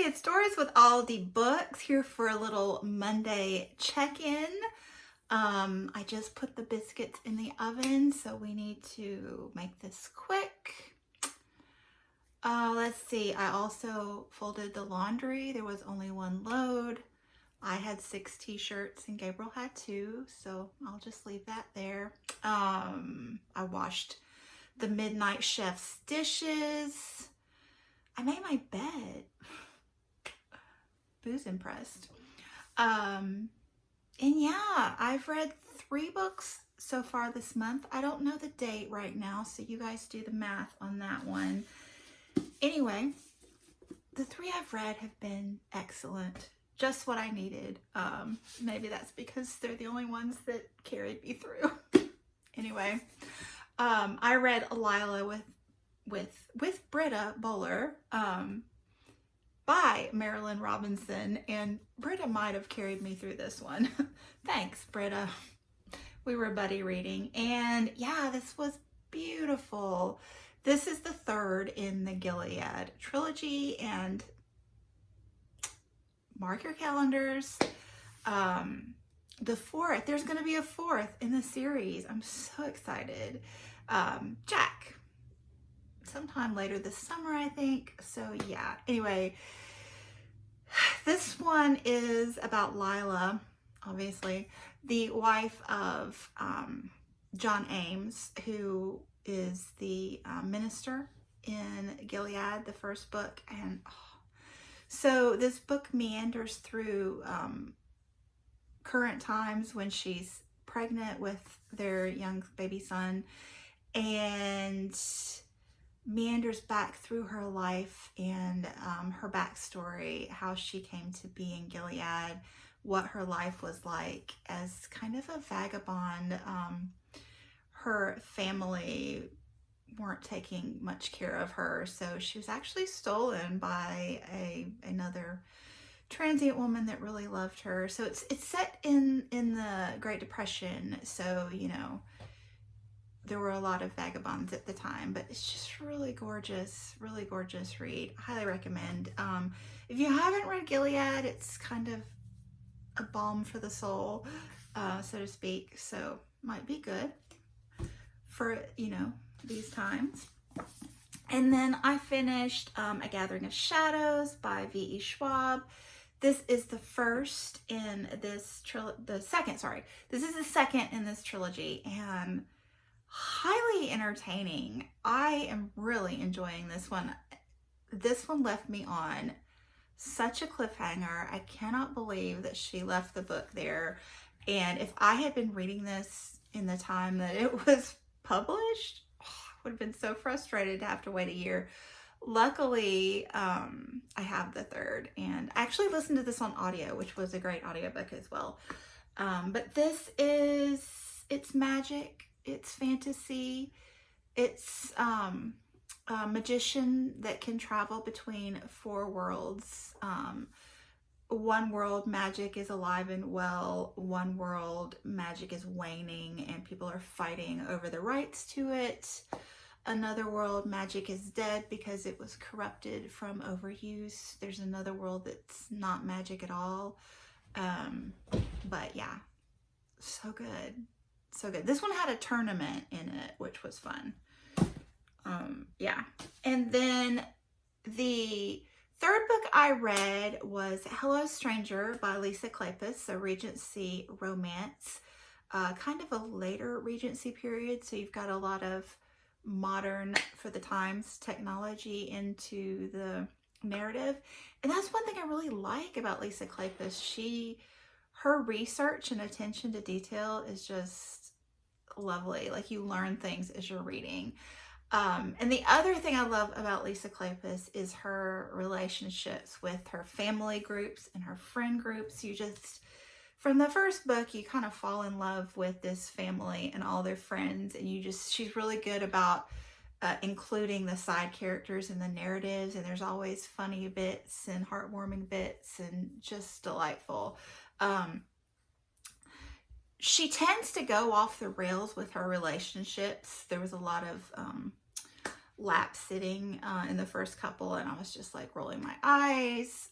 it's Doris with Audiobook here for a little Monday check-in. I just put the biscuits in the oven, so we need to make this quick. Let's see, I also folded the laundry. There was only one load. I had 6 t-shirts and Gabriel had 2, so I'll just leave that there. I washed the midnight chef's dishes. I made my bed. Boo's impressed. And yeah, I've read 3 books so far this month. I don't know the date right now, so you guys do the math on that one. Anyway, the 3 I've read have been excellent. Just what I needed. Maybe that's because they're the only ones that carried me through. Anyway, I read Lila with Britta Bowler by Marilyn Robinson, and Britta might have carried me through this one. Thanks, Britta. We were buddy reading, and yeah, this was beautiful. This is the 3rd in the Gilead trilogy, and mark your calendars. The 4th, there's going to be a 4th in the series. I'm so excited. Jack, sometime later this summer, I think. So yeah, anyway, this one is about Lila, obviously, the wife of John Ames, who is the minister in Gilead, the first book. And so this book meanders through current times when she's pregnant with their young baby son, and meanders back through her life and her backstory, how she came to be in Gilead, what her life was like as kind of a vagabond. Her family weren't taking much care of her, so she was actually stolen by another transient woman that really loved her. So it's set in the Great Depression, so you know there were a lot of vagabonds at the time, but it's just really gorgeous read. Highly recommend. If you haven't read Gilead, it's kind of a balm for the soul, so to speak, so might be good for, you know, these times. And then I finished A Gathering of Shadows by V.E. Schwab. This is the first in this this is the second in this trilogy, and highly entertaining. I am really enjoying this one. This one left me on such a cliffhanger. I cannot believe that she left the book there. And if I had been reading this in the time that it was published, I would have been so frustrated to have to wait a year. Luckily, I have the 3rd, and I actually listened to this on audio, which was a great audiobook as well. But this is, it's magic, it's fantasy, it's a magician that can travel between 4 worlds. One world, magic is alive and well. One world, magic is waning and people are fighting over the rights to it. Another world, magic is dead because it was corrupted from overuse. There's another world that's not magic at all. But yeah, so good. So good. This one had a tournament in it, which was fun. Yeah. And then the 3rd book I read was Hello Stranger by Lisa Kleypas, a Regency romance, kind of a later Regency period. So you've got a lot of modern, for the times, technology into the narrative. And that's one thing I really like about Lisa Kleypas. Her research and attention to detail is just lovely. Like, you learn things as you're reading. And the other thing I love about Lisa Kleypas is her relationships with her family groups and her friend groups. You just, from the first book, you kind of fall in love with this family and all their friends, and she's really good about including the side characters in the narratives, and there's always funny bits and heartwarming bits and just delightful. She tends to go off the rails with her relationships. There was a lot of lap sitting in the first couple, and I was just like rolling my eyes.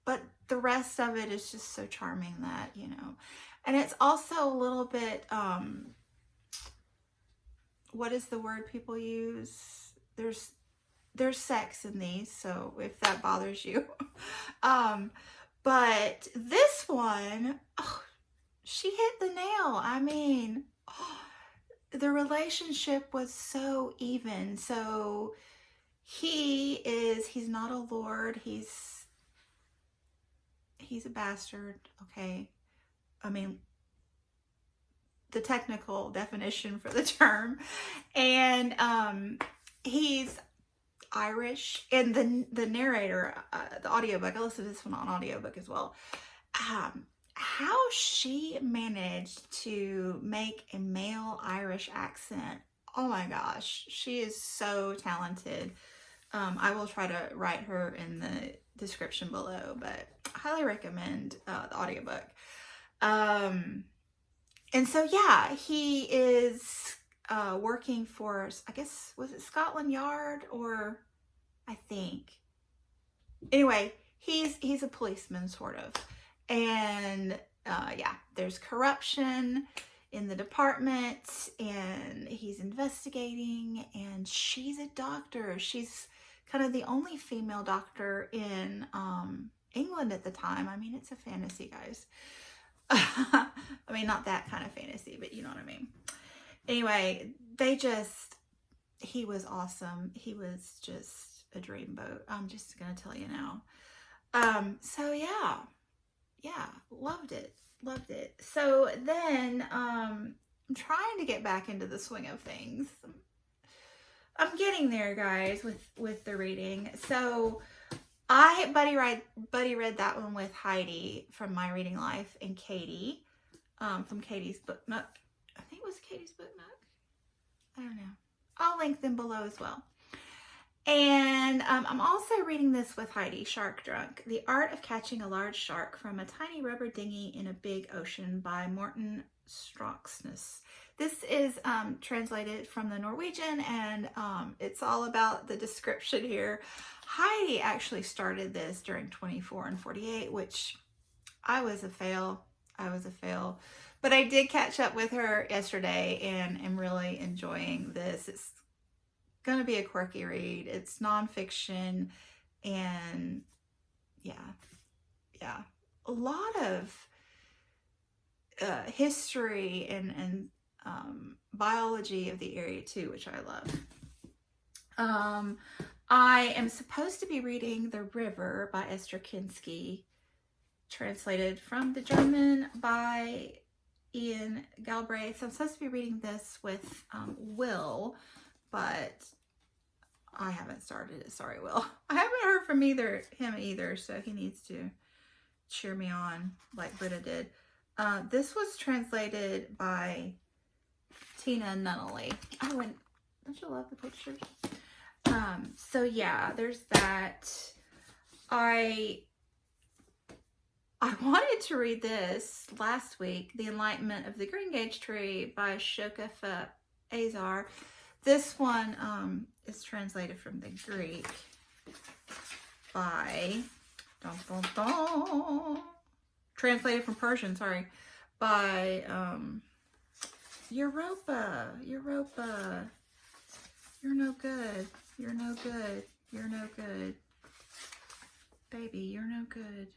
But the rest of it is just so charming that, you know, and it's also a little bit, what is the word people use? There's sex in these, so if that bothers you. But this one, oh, she hit the nail. I mean, the relationship was so even. So he's not a lord. He's a bastard. Okay. I mean, the technical definition for the term. And he's Irish. And the narrator, the audiobook, I listened to this one on audiobook as well. How she managed to make a male Irish accent. Oh my gosh, she is so talented. I will try to write her in the description below, but I highly recommend the audiobook. And so yeah, he is working for, I guess, was it Scotland Yard, or I think. Anyway, he's a policeman, sort of. And yeah, there's corruption in the department, and he's investigating, and she's a doctor. She's kind of the only female doctor in England at the time. I mean, it's a fantasy, guys. I mean, not that kind of fantasy, but you know what I mean. Anyway, he was awesome. He was just a dreamboat. I'm just gonna tell you now. So yeah, loved it. So then I'm trying to get back into the swing of things. I'm getting there, guys, with the reading. So Buddy read that one with Heidi from My Reading Life, and Katie from Katie's Book Nook. I think it was Katie's Book Nook. I don't know. I'll link them below as well. And I'm also reading this with Heidi, Shark Drunk, The Art of Catching a Large Shark from a Tiny Rubber Dinghy in a Big Ocean by Morten Stroksnes. This is translated from the Norwegian, and it's all about the description here. Heidi actually started this during 24 and 48, which I was a fail. But I did catch up with her yesterday, and am really enjoying this. It's going to be a quirky read. It's nonfiction, and yeah, a lot of history and biology of the area too, which I love. I am supposed to be reading The River by Esther Kinsky, translated from the German by Ian Galbraith. So I'm supposed to be reading this with Will, but I haven't started it. Sorry, Will. I haven't heard from him either, so he needs to cheer me on like Britta did. This was translated by Tina Nunnally. Oh, and don't you love the pictures? So yeah, there's that. I wanted to read this last week, The Enlightenment of the Greengage Tree by Shoka Azar. This one is translated from the Greek by translated from Persian, sorry, by Europa. You're no good. Baby, you're no good.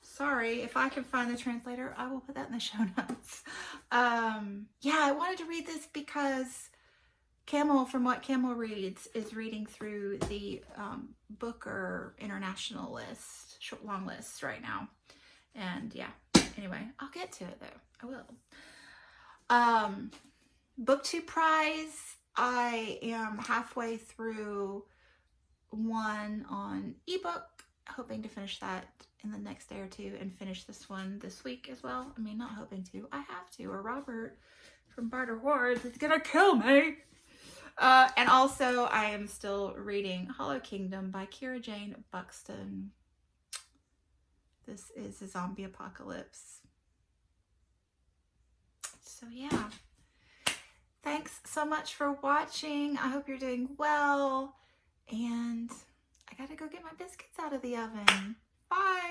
Sorry, if I can find the translator, I will put that in the show notes. Yeah, I wanted to read this because Camel, from what Camel reads, is reading through the Booker International list, long lists right now. And yeah, anyway, I'll get to it though. I will. Book 2 prize. I am halfway through one on ebook, hoping to finish that in the next day or two and finish this one this week as well. I mean, not hoping to, I have to, or Robert from Barter Wars is gonna kill me. And also I am still reading Hollow Kingdom by Kira Jane Buxton. This is a zombie apocalypse. So yeah, Thanks so much for watching. I hope you're doing well. And I gotta go get my biscuits out of the oven. Bye.